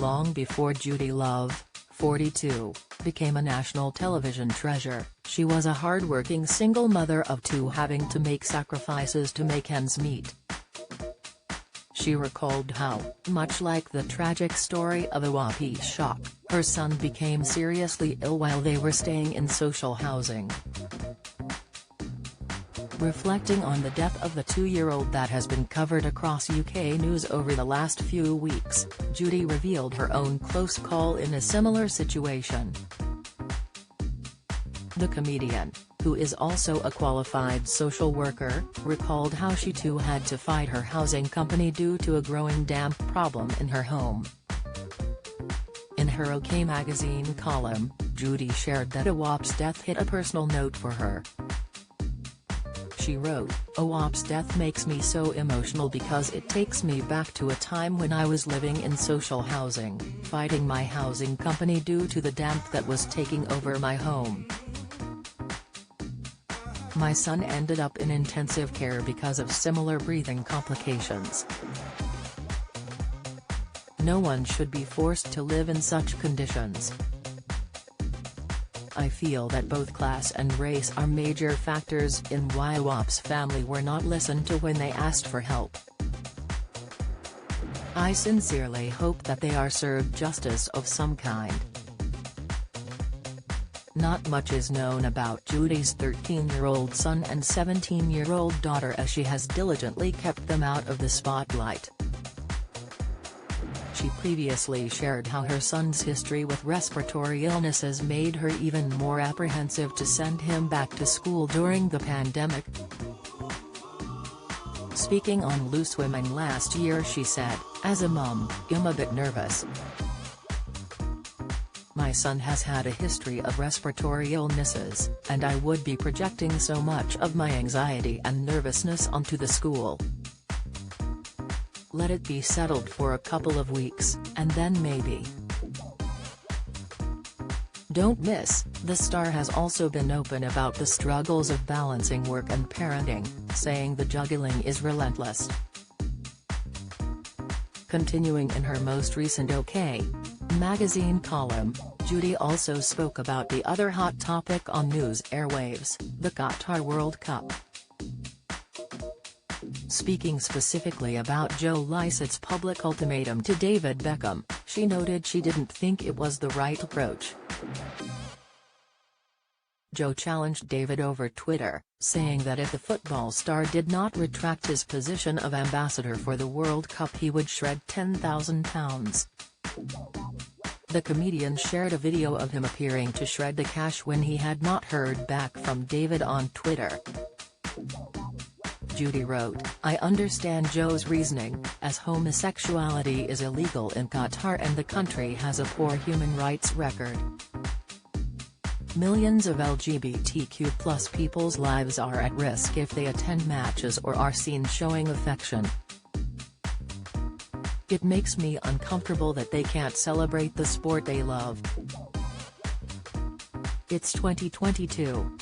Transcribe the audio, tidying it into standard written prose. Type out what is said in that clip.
long before Judi Love, 42, became a national television treasure, she was a hard-working single mother of two having to make sacrifices to make ends meet. She recalled how, much like the tragic story of Awapi Shock, her son became seriously ill while they were staying in social housing. Reflecting on the death of the 2-year-old that has been covered across UK news over the last few weeks, Judi revealed her own close call in a similar situation. The comedian, who is also a qualified social worker, recalled how she too had to fight her housing company due to a growing damp problem in her home. In her OK magazine column, Judi shared that Awap's death hit a personal note for her. She wrote, "Awap's death makes me so emotional because it takes me back to a time when I was living in social housing, fighting my housing company due to the damp that was taking over my home. My son ended up in intensive care because of similar breathing complications. No one should be forced to live in such conditions. I feel that both class and race are major factors in why Awap's family were not listened to when they asked for help. I sincerely hope that they are served justice of some kind." Not much is known about Judi's 13-year-old son and 17-year-old daughter, as she has diligently kept them out of the spotlight. She previously shared how her son's history with respiratory illnesses made her even more apprehensive to send him back to school during the pandemic. Speaking on Loose Women last year, she said, "As a mum, I'm a bit nervous. My son has had a history of respiratory illnesses, and I would be projecting so much of my anxiety and nervousness onto the school. Let it be settled for a couple of weeks, and then maybe." Don't miss, the star has also been open about the struggles of balancing work and parenting, saying the juggling is relentless. Continuing in her most recent OK magazine column, Judi also spoke about the other hot topic on news airwaves, the Qatar World Cup. Speaking specifically about Joe Lycett's public ultimatum to David Beckham, she noted she didn't think it was the right approach. Joe challenged David over Twitter, saying that if the football star did not retract his position of ambassador for the World Cup, he would shred £10,000. The comedian shared a video of him appearing to shred the cash when he had not heard back from David on Twitter. Judi wrote, "I understand Joe's reasoning, as homosexuality is illegal in Qatar and the country has a poor human rights record. Millions of LGBTQ+ people's lives are at risk if they attend matches or are seen showing affection. It makes me uncomfortable that they can't celebrate the sport they love. It's 2022,